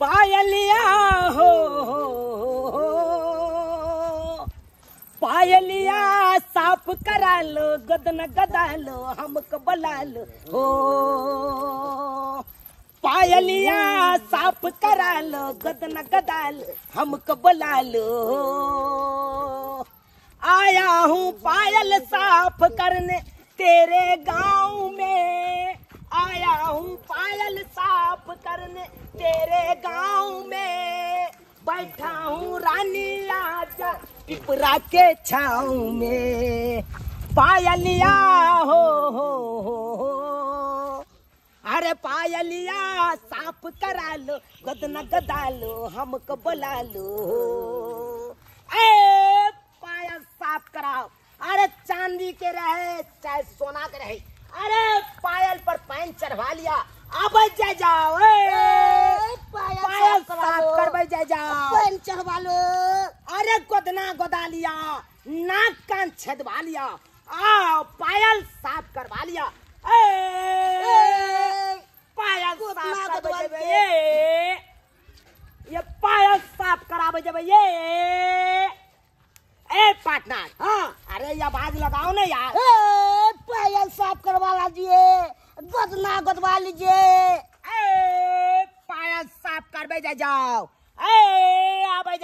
पायलिया हो पायलिया साफ करा लो गदन गदा लो हमको बुला लो हो पायलिया साफ करा लो गदन गदा लो हमको बुला लो आया हूँ पायल साफ करने तेरे गांव में आया हूँ पायल साफ करने तेरे गांव में बैठा हूँ रानी आजा पिपरा के छाँव में पायलिया हो अरे पायलिया साफ करा लो गदन गदा लो हमको बुला लो ए पायल साफ कराओ अरे चांदी के रहे चाहे सोना के रहे अरे पायल पर पैन चढ़वा लिया अब जा जाओ पायल साफ करवा जा जाओ पैन चढ़वा लो अरे गोदना गोदा लिया नाक कान छेदवा लिया आओ पायल साफ करवा लिया पायल साफ करवा ये पायल साफ करावे जब ये ए पार्टनर हाँ अरे ये आवाज लगाओ ना यार पायल साफ करवा लीजिए गोदना गोदवा लीजिए पायल साफ करवे जाओ आबे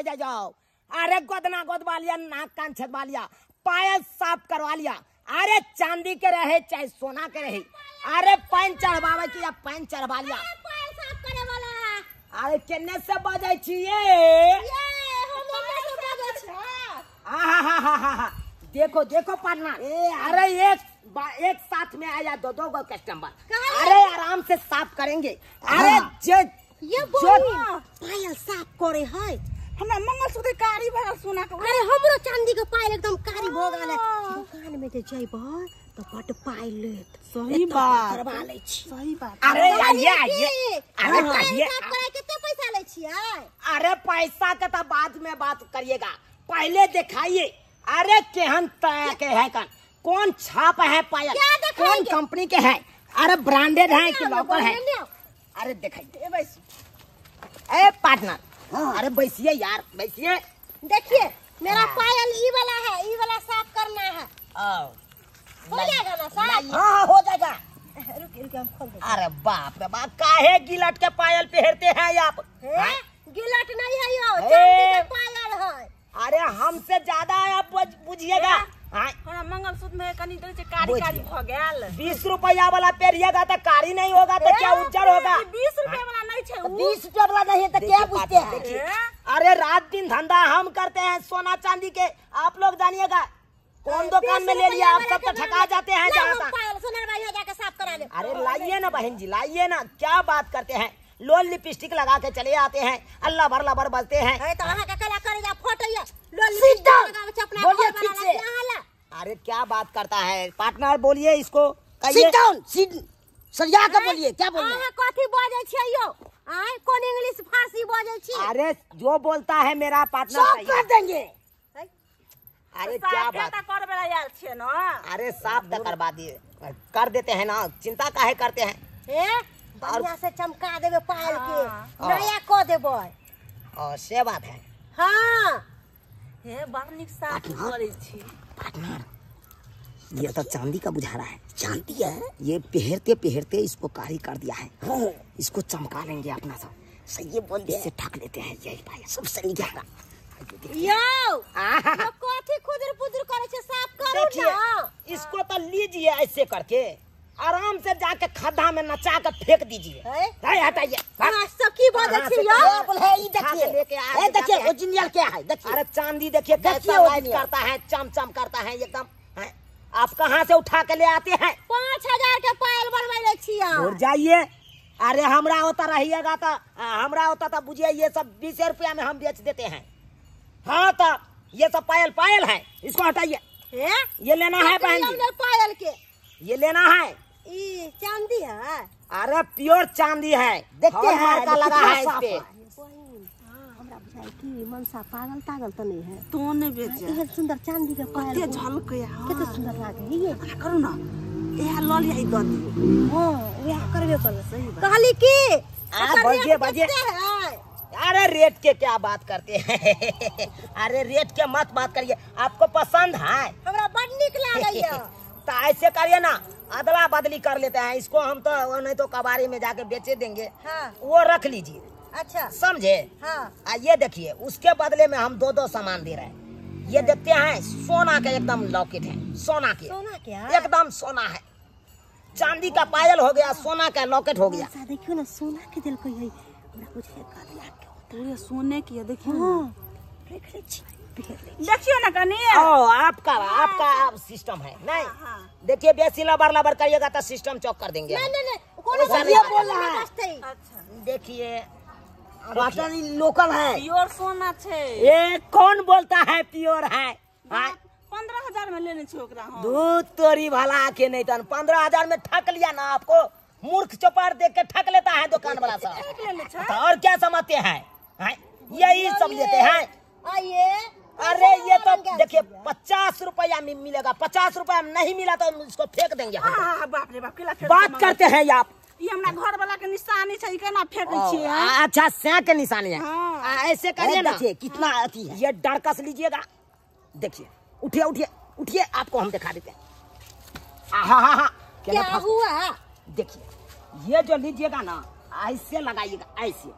जा जाओ अरे गोदना गोदवा लिया नाक कान छदवा लिया पायल साफ करवा लिया अरे चांदी के रहे चाहे सोना के रहे अरे पैन चढ़वावे की या पैन चढ़वा लिया पायल साफ करे वाला अरे केने से बजे छिए देखो देखो पार्टनर अरे एक साथ में आया दो गो कस्टमर अरे आराम से साफ करेंगे अरे ये पायल साफ करे है हमरा मंगलसूत्र कारी भरा सोना के अरे हमरो चांदी के पायल एकदम कारी भ गेल दुकान में जे जइबो तो बट पायल लेत सही बात करवा ले छी सही बात अरे ये अरे कहिए कितने पैसा ले छियै अरे पैसा के तो बाद में बात करिएगा पहले दिखाइए अरे केहन तरह के है कौन छाप है पायल कौन कंपनी के है अरे ब्रांडेड है कि लोकल है अरे दिखाइए ए पार्टनर अरे बैठिए यार बैठिए देखिए मेरा पायल ई वाला साफ करना है हो जाएगा ना साफ हाँ हो जाएगा रुक हम खोल दे अरे बाप रे बाप काहे गिलट के पायल पहनते हैं आप गिलट नहीं है यो चांदी के पायल है अरे हमसे ज्यादा आप बुझिएगा हमरा मंगलसूत्र में कनी देर से कारी कारी भ गेल 20 रुपया वाला पहनिएगा तो कारी नहीं होगा तो क्या उज्जर होगा 20 रुपए वाला नहीं छे 20 रुपया वाला नहीं है तो क्या पूछते हैं अरे रात दिन धंधा हम करते हैं सोना चांदी के आप लोग जानिएगा कौन दुकान में ले लिया आप सब तो ठगा जाते हैं जाके साफ करा ले अरे लाइए ना बहन जी लाइए ना क्या बात करते हैं लोल लिपस्टिक लगा के चले आते हैं अल्लाह भर बजते हैं तो वहां का कलाकार जा फोटो बोलिए ठीक से अरे क्या बात करता है पार्टनर बोलिए इसको सरिया के बोलिए क्या बोलिए अहाँ कथि बाजै छियै यो कौन इंग्लिश फारसी बाजै छी अरे जो बोलता है मेरा पार्टनर सब कर देंगे अरे क्या बात करबे ला यार छे ना अरे साफ तो करवा दिए कर देते हैं ना चिंता काहे करते हैं बढ़िया से चमका देबे पायल के नया को देबे और से बात है हां हे बानिक साफ करे छी पार्टनर ये तो चांदी का बुझा रहा है चांदी है ये पहरते इसको कारी कर दिया है इसको चमका लेंगे अपना सब सही बोल दे इससे ठग लेते हैं यही पायल सब सही जाएगा यो कथि खुदर करे छे साफ करो ना इसको तो लीजिए ऐसे करके आराम से जाके खड्डा में नचा के फेंक दीजिए हटाइए सकी बात अच्छी यार बोले ई देखिए ए देखिए ओरिजिनल क्या है देखिए अरे चांदी देखिए कैसा लाइट करता है चमचम करता है एकदम आप कहाँ से उठा के ले आते हैं 5000 के पायल बनवाई ले छिया और जाइए अरे हमरा होता रहिएगा तो हमरा होता तो बुझिए ये सब 20 रुपया में हम बेच देते हैं हाँ तो ये सब पायल है इसको हटाइए ये लेना है बहन जी पायल के ये लेना है ई चांदी है अरे प्योर चांदी है देखते हैं का लगा है इस पे हमरा बुझाई की मनसा पागल तो नहीं है तो नहीं बेचे ये सुंदर चांदी के पायल के झलकया कितना सुंदर लागे ये करू ना ए ललिया ददी हां वह करबे कर सही बात कहली की बजे बजे अरे रेट के क्या बात करते हैं अरे रेट के मत बात करिए, आपको पसंद है? हमरा बड़ निक लागैया। तो ऐसे करिए ना, अदला बदली कर लेते हैं इसको, हम तो नहीं तो कबाड़ी में जाके बेचे देंगे। हाँ। वो रख लीजिए। अच्छा समझे? हाँ। ये देखिए, उसके बदले में हम दो सामान दे रहे हैं। ये देखते हैं सोना का एकदम लॉकेट है, सोना के, सोना क्या? एकदम सोना है। चांदी का पायल हो गया, सोना का लॉकेट हो गया। देखियो ना सोना के दिल को है, हमरा कुछ है का दिया के पूरे सोने की है, देखियो देखियो ना कनी। आपका सिस्टम है नहीं। देखिए बेसी लबर करिएगा तो सिस्टम चौक कर देंगे। नहीं बोल रहा है। अच्छा देखिए लोकल है, प्योर सोना छे। ये कौन बोलता है प्योर है? 15,000 में लेने छे ओकरा हम। दूध तोरी भला के नहीं तन 15,000 में ठक लिया ना आपको। मूर्ख चौपार देख के ठक लेता है दुकान वाला सब। तो और क्या समझते हैं? यही सब लेते हैं। आइए अरे ये तो देखिए 50 रुपया में मिलेगा, 50 रुपया में नहीं मिला तो इसको फेंक देंगे। बाप रे बाप, बात करते हैं आप। ये हमरा घर वाला के निशानी छै, केना फेंकै छियै? अच्छा सै के निशानी है। ऐसे करिए ना, देखिए कितना अति है। ये डरकस लीजिएगा। देखिए उठिए उठिए उठिए, आपको हम दिखा देते हैं। हाँ क्या हुआ? देखिए ये जो लीजिएगा ना, ऐसे लगाइएगा, ऐसे।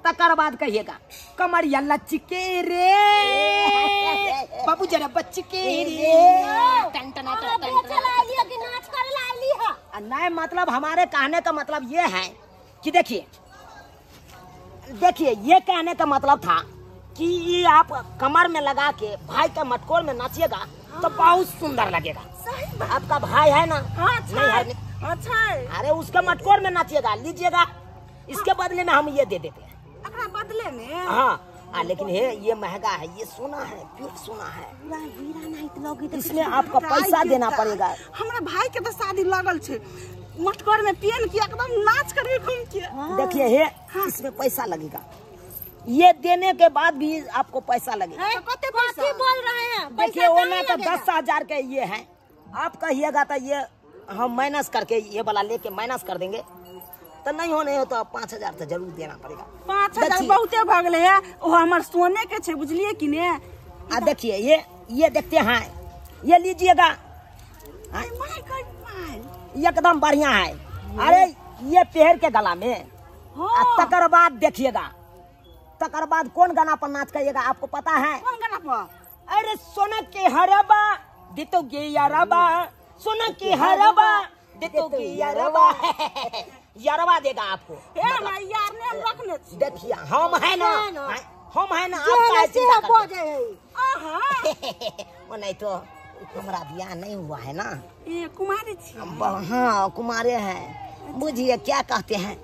तकर बाद कहिएगा कमरिया लचके रे बाबू जरा बच्चे रे। नहीं मतलब हमारे कहने का मतलब ये है कि देखिए ये कहने का मतलब था कि ये आप कमर में लगा के भाई का मटकोर में नाचिएगा तो बहुत सुंदर लगेगा। आपका भाई है ना? अच्छा। अरे उसके मटकोर में नाचिएगा, लीजिएगा। इसके बदले में हम ये दे देते हैं। बदले में? हाँ लेकिन ये महंगा है, ये सोना है, प्योर सोना है। इसमें आपका पैसा देना पड़ेगा। हमारे भाई के तो शादी लगल छे, मटकोर में पहन के एकदम नाच करे घूम के। देखिए इसमें पैसा लगेगा, ये देने के बाद भी आपको पैसा लगेगा। कते पैसा बोल रहे हैं? देखिए वो ना तो 10,000 के ये है, आप कहिएगा तो ये हम माइनस करके ये वाला लेके माइनस कर देंगे। तो नहीं होने हो तो 5,000 तो जरूर देना पड़ेगा। 5,000 बहुते भाग ले है, वो हमारे सोने के छे, बुझलिए कि ने? देखिए ये देखते हैं, ये लीजिएगा, एकदम बढ़िया है। अरे ये पेड़ के गला में। तकर बाद देखिएगा, तकर बाद कौन गाना पर नाच करिएगा आपको पता है? कौन गाना पर? अरे सोना के हरबा दितोगे यारबा, सोना के हरबा दितोगे यारबा। यारबा देगा आपको। यार ने हम रखने छी। देखिए हम है ना, हम है ना, वो नहीं तो हमारा ब्याह नहीं हुआ है ना। ये कुमारी छी। हाँ कुमारे हैं। बुझिए क्या कहते हैं,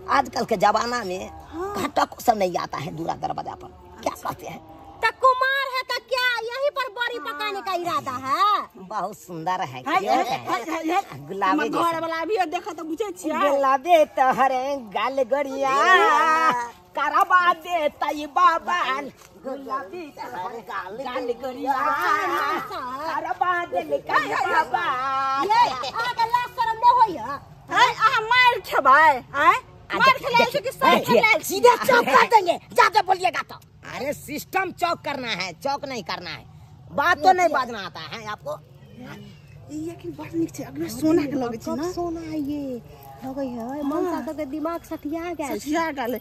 आजकल के जमाना में घाटा को सब नहीं आता है दूरा दरवाजा पर। क्या कहते हैं? तो कुमार है तो क्या यहीं पर बड़ी पकाने का इरादा है? बहुत सुंदर है, गुलाबी घर वाला भी देखा तो बुझे छी। गुलाबी तोहरे गाल गड़िया करबा दे तई बाबा, गुलाबी तोहरे गाल गड़िया करबा दे बाबा। ये आगे लाश शर्म न होइया? आ मार खेबाय, मार खेलाइल छी कि सब खेलाइल? सीधे चौक कर देंगे, ज्यादा बोलिएगा तो। अरे सिस्टम चौक करना है, चौक नहीं करना है। बात तो नहीं बाजना आता है आपको। ये कि बड़ निक छे, अगले सोना के लगे छे ना। सोना ये लगे है, मनसा के दिमाग सटिया गेल।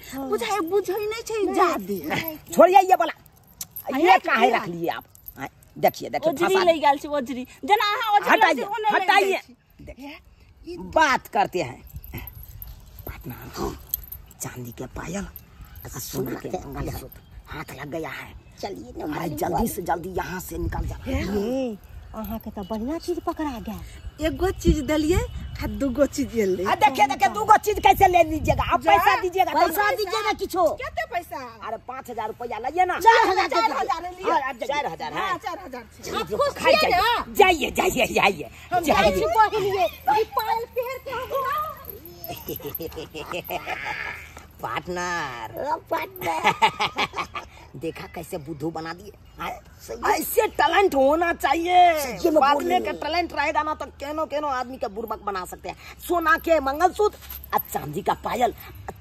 बुझाई नहीं छे जादे। छोड़िए ये बोला, ये काहे रख लिए आप? देखिए ओजरी ले गेल छी, ओजरी जना अहाँ ओजरी हटाइए। देखिए बात करते हैं, चांदी के पायल, सोना के मंगलसूत्र हाथ लग गया है। चलिए अरे जल्दी से जल्दी यहाँ से निकल जाना। ये अहाँ के तो बढ़िया चीज पकड़ा गया। एगो चीज दलिए, दूगो चीज ले। देखिए दूगो चीज कैसे ले लीजिएगा आप? पैसा दीजिएगा, पैसा दीजिएगा किछो। कितने पैसा? अरे 5,000 रुपया लाइए ना। 4,000 4,000 है। 4,000 जाइए जाइए जाइए पार्टनर देखा कैसे बुद्धू बना दिए। ऐसे टैलेंट होना चाहिए, बादले का टैलेंट रहेगा ना तो केनो आदमी का बुर्बक बना सकते हैं। सोना के मंगलसूत्र और चांदी का पायल,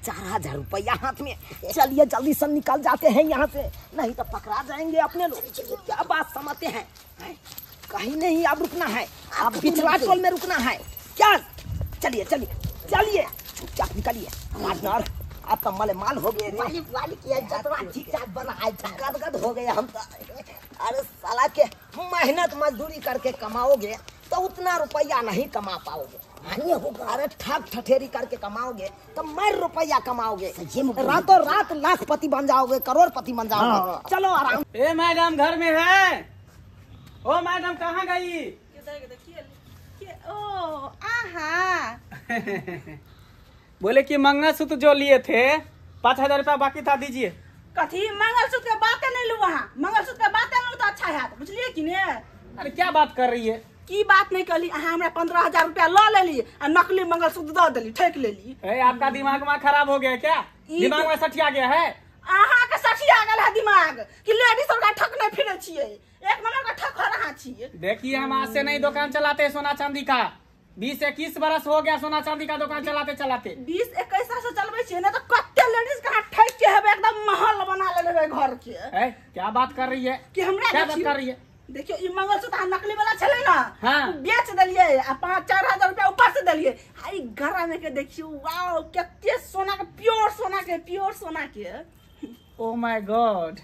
4000 रुपया हाथ में। चलिए जल्दी से निकल जाते हैं यहाँ से, नहीं तो पकड़ा जाएंगे अपने लोग। क्या बात समझते हैं? कहीं नहीं अब रुकना है, अब पिछला टोल में रुकना है क्या? चलिए चलिए चलिए, चुपचाप निकलिए। पार्टनर आपका माल हो गए, गदगद हो गए हम तो। अरे साला के मेहनत मजदूरी करके कमाओगे तो उतना रुपया नहीं कमा पाओगे। अरे ठग ठठेरी करके कमाओगे तो मैं रुपया कमाओगे, रातों रात लाखपति बन जाओगे, करोड़पति बन जाओगे। चलो आराम। ए मैडम घर में है? ओ मैडम कहाँ गई? ओ आहा बोले कि मंगलसूत्र जो लिए थे 5000 रुपया बाकी था, दीजिए। कथी मंगलसूत्र के बातें नहीं लू, वहाँ मंगलसूत्र के बातें लू तो अच्छा है, बुझलिए कि ने? अरे क्या बात कर रही है? की बात नहीं करी, अहाँ हमरा 15,000 रुपया ला लेली और नकली मंगलसूत्र दे देली, ठेक लेली। आपका दिमाग में खराब हो गया क्या? दिमाग में सठिया गया है? अहाँ के सठिया गेल है दिमाग कि लेडीज सबका ठक नहीं फिरे छिए, एक नंबर का ठक हो रहा छिए। देखिए हम आज से नहीं दुकान चलाते हैं सोना चांदी का, 20-21 बरस हो गया सोना चांदी का दुकान चलाते चलाते। 20-21 साल से चलबे छिए ना तो कत्ते लेडीज का ठक के हेबे, एकदम महल बना लेबे घर के। क्या बात कर रही है? कि हमरा क्या बात कर रही है? देखियो ई मंगलसूत्र नकली वाला चले ना, हाँ। बेच दिलिए आ 5-4 रुपया ऊपर से दिलिए। हाई गरा में के देखियो, वाओ कितने सोना के, प्योर सोना के। ओ माय गॉड,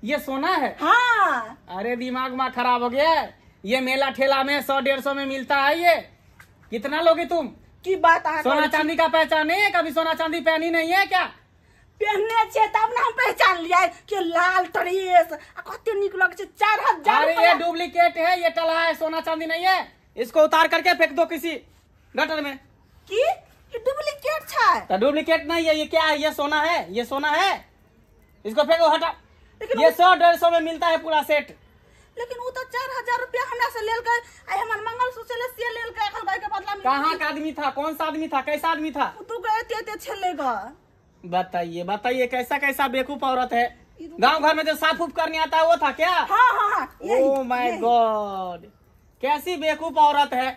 ये सोना है? हाँ। अरे दिमाग में खराब हो गया है। ये मेला ठेला में 100-150 में मिलता है। ये कितना लोगे तुम? की बात है? सोना चांदी का पहचान नहीं है? कभी सोना चांदी पहनी नहीं है क्या? पहनने छे तब ना हम पहचान लिया कि लाल ड्रेस कते निक लगे छे। 4000। अरे ये डुप्लीकेट है, ये टला है, सोना चांदी नहीं है। इसको उतार करके फेंक दो किसी गटर में। की ये डुप्लीकेट छे? तो डुप्लीकेट नहीं है, ये क्या है? ये सोना है, ये सोना है, इसको फेंको, हटा। ये 100-150 में मिलता है पूरा सेट। लेकिन वो तो 4000 रुपया हमरा से लेल के, आई हमर मंगलसूत्र से लेल के एखन भाई के बदला में। कहाँ का आदमी था? कौन सा आदमी था? कैसा आदमी था? तू गए ते छलेगा। बताइए कैसा बेवकूफ औरत है। गांव घर में जो साफ उफ करने आता है वो था क्या? हाँ। ओह माय गॉड, कैसी बेवकूफ औरत है।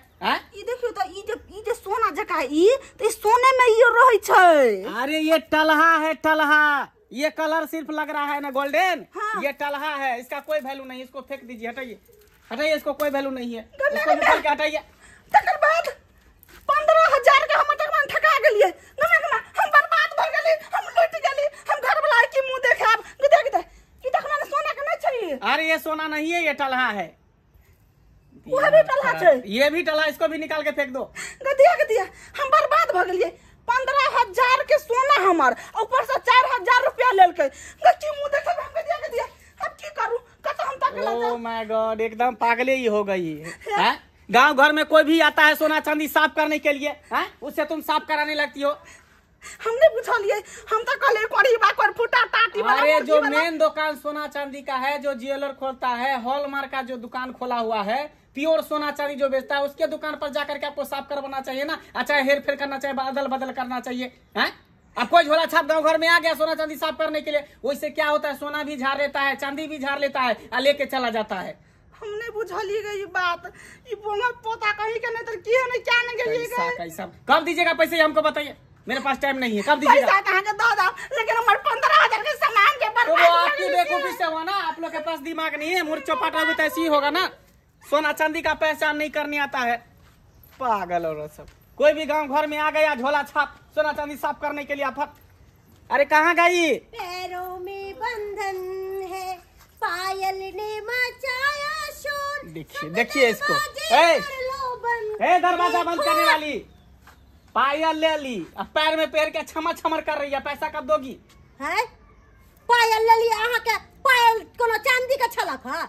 ई देखियो तो ई जे सोना जका ई तो सोने में ये रही छे। अरे ये टलहा है, टलहा। ये कलर सिर्फ लग रहा है ना गोल्डन। हाँ। ये टलहा है, इसका कोई वैल्यू नहीं। इसको फेंक दीजिए, हटाइए, इसको कोई वैल्यू नहीं है। इसको निकाल के हटाइए। तकर बाद 15,000 के हम तक ठका गेलिए। हम बर्बाद भ गेली, हम लूट गेली, हम घर वाला की मुंह देखाब। ई देखना ना सोना के नहीं चाहिए। अरे ये सोना नहीं है, ये टलहा है। वो भी टलहा छे। ये भी टलहा, इसको भी निकाल के फेंक दो। गदिया हम बर्बाद भ गेलिए। 15,000 के सोना हमर, ऊपर से 4000 रुपया लेल के। गच्ची मुंह देखाब, हम गदिया अब की करू? कत हम तक ला। ओह माय गॉड, एकदम पागले ही हो गई है। गांव घर में कोई भी आता है सोना चांदी साफ करने के लिए, उससे तुम साफ कराने लगती हो। हमने पूछा लिए, हम तो कल कोड़ी बाकर फुटा टाटी वाला। अरे जो मेन दुकान सोना चांदी का है, जो ज्वेलर खोलता है, हॉलमार्क का जो दुकान खोला हुआ है, प्योर सोना चांदी जो बेचता है, उसके दुकान पर जाकर के आपको साफ करवाना चाहिए ना। अच्छा, हेर फेर करना चाहिए, अदल बदल करना चाहिए। अब कोई झोला छाप गांव घर में आ गया सोना चांदी साफ करने के लिए, वैसे क्या होता है, सोना भी झाड़ लेता है, चांदी भी झाड़ लेता है और लेके चला जाता है। हमने बुझलिए गई बात, ये बोंगा पोता कहीं के नहीं तो किए नहीं, क्या नहीं गई। कैसा कब दीजिएगा पैसे हमको बताइए, मेरे पास टाइम नहीं है। कब दीजिएगा? पैसा कहाँ के दो, लेकिन हमारे 15,000 के सामान के तो वो आपकी बेवकूफी से हुआ ना। आप लोग के पास दिमाग नहीं है, मुर्च चौपाटा होगी तो ऐसी ही होगा ना। सोना चांदी का पहचान नहीं करने आता है, पागल और सब। कोई भी गांव घर में आ गया झोला छाप सोना चांदी साफ करने के लिए आफत। अरे कहाँ गई? पैरों में बंधन है, पायल ने मचाया शोर। देखिए इसको। दरवाजा बंद करने वाली पायल ले ली, अब पैर में पैर के छमर कर रही है। पैसा कब दोगी? है पायल ले ली, अहाँ के पायल कोनो चांदी का छलक है?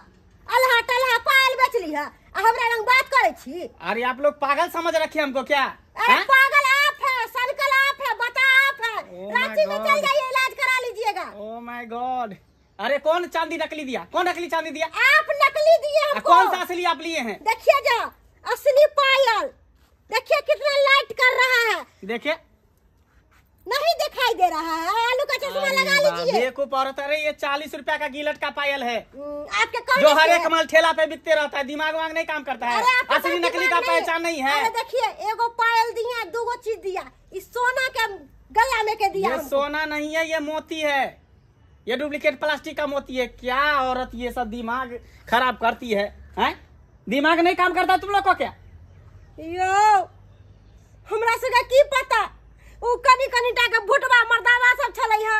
अल्लाह तल्लाह पायल बेच ली है, हमरा रंग बात करे छी। अरे आप लोग पागल समझ रखे हमको क्या? अरे पागल आप है, सर्कल आप है, बता आप है। रांची में चल जाइए, इलाज करा लीजिएगा। ओह माय गॉड, अरे कौन चांदी नकली दिया? कौन नकली चांदी दिया? आप नकली दिए हमको। कौन सा असली आप लिए हैं? देखिए जा, असली पायल देखिए कितना लाइट कर रहा है। देखिए नहीं दिखाई दे रहा है। आलू का चश्मा लगा लीजिए। बेवकूफ औरत, अरे ये 40 रुपया का गिलट का पायल है आपके कौन जो हर एक माल ठेला पे बिकते रहता है। दिमाग वाग नहीं काम करता है। अरे आपके असली पास नकली का दिमाग पहचान नहीं है। अरे देखिए, एगो पायल दिया, दूगो चीज दिया, इस सोना के गला में के दिया ये हमको। सोना नहीं है, ये मोती है। ये डुप्लीकेट प्लास्टिक का मोती है। क्या औरत ये सब दिमाग खराब करती है, हैं? दिमाग नहीं काम करता तुम लोग को क्या? यो हमरा से की पता, उ कनी कनी टा के भुटवा मर्दावा सब छलै है।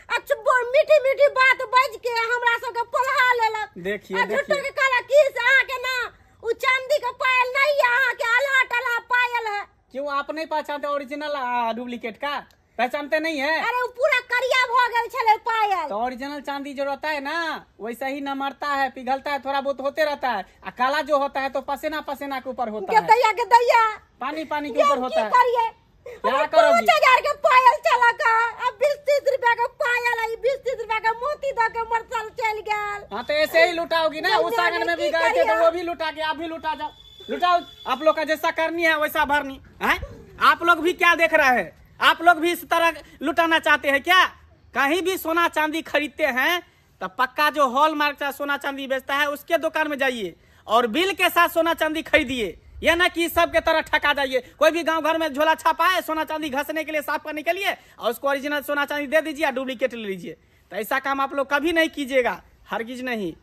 अच्छा मीठी मीठी बात बज के हमरा सब के पलहा लेलक। देखिए झूठो के कहला कि से अहाँ के ना उ चांदी के पायल नहीं है, अहाँ के अल्हा टला पायल है। क्यों आप नहीं पहचानते ओरिजिनल डुप्लीकेट का? पहचानते नहीं है? अरे उ पूरा करिया भ गेल छलै पायल। तो ओरिजिनल चांदी जो रहता है ना वैसा ही न मरता है, पिघलता है, थोड़ा बहुत होते रहता है। और काला जो होता है तो पसीना पसीना के ऊपर होता है, के दैया पानी पानी के ऊपर होता है। करिए क्या करोगी? 5000 के पायल चला का, अब 20-30 रुपया का पायल है, 20-30 रुपया का मोती द के मरसल चल गेल। हाँ तो ऐसे ही लुटाओगी ना। उस आंगन में भी गए थे तो वो भी लुटा के आप भी लुटा जाओ। लुटाओ, आप लोग का जैसा करनी है वैसा भरनी है। आप लोग भी क्या देख रहे हैं? आप लोग भी इस तरह लुटाना चाहते हैं क्या? कहीं भी सोना चांदी खरीदते हैं तो पक्का जो हॉलमार्क का सोना चांदी बेचता है उसके दुकान में जाइए और बिल के साथ सोना चांदी खरीदिए। ये ना कि सबके तरह ठका जाइए। कोई भी गांव घर में झोला छापा है सोना चांदी घसने के लिए, साफ करने के लिए, और उसको ओरिजिनल सोना चांदी दे दीजिए, डुप्लीकेट ले लीजिए। तो ऐसा काम आप लोग कभी नहीं कीजिएगा, हरगिज नहीं।